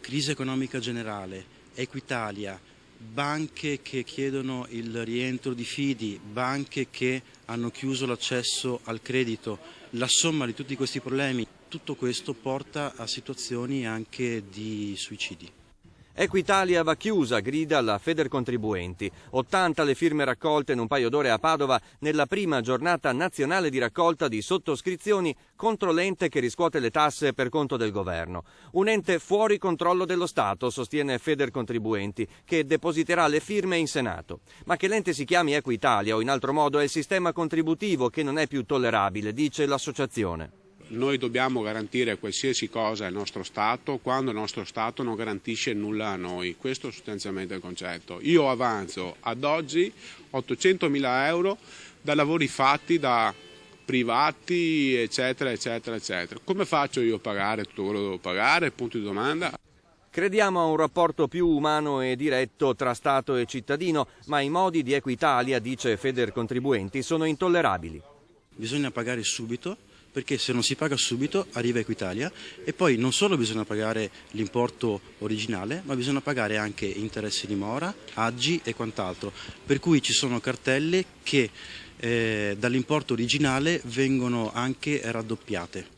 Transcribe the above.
crisi economica generale, Equitalia, banche che chiedono il rientro di fidi, banche che hanno chiuso l'accesso al credito, la somma di tutti questi problemi, tutto questo porta a situazioni anche di suicidi. Equitalia va chiusa, grida la Federcontribuenti. 80 le firme raccolte in un paio d'ore a Padova nella prima giornata nazionale di raccolta di sottoscrizioni contro l'ente che riscuote le tasse per conto del governo. Un ente fuori controllo dello Stato, sostiene Federcontribuenti, che depositerà le firme in Senato. Ma che l'ente si chiami Equitalia o in altro modo è il sistema contributivo che non è più tollerabile, dice l'associazione. Noi dobbiamo garantire qualsiasi cosa al nostro Stato quando il nostro Stato non garantisce nulla a noi. Questo è sostanzialmente il concetto. Io avanzo ad oggi 800.000 euro da lavori fatti da privati, eccetera, eccetera, eccetera. Come faccio io a pagare tutto quello che devo pagare? Punto di domanda. Crediamo a un rapporto più umano e diretto tra Stato e cittadino, ma i modi di Equitalia, dice Federcontribuenti, sono intollerabili. Bisogna pagare subito, perché se non si paga subito arriva Equitalia e poi non solo bisogna pagare l'importo originale, ma bisogna pagare anche interessi di mora, aggi e quant'altro, per cui ci sono cartelle che dall'importo originale vengono anche raddoppiate.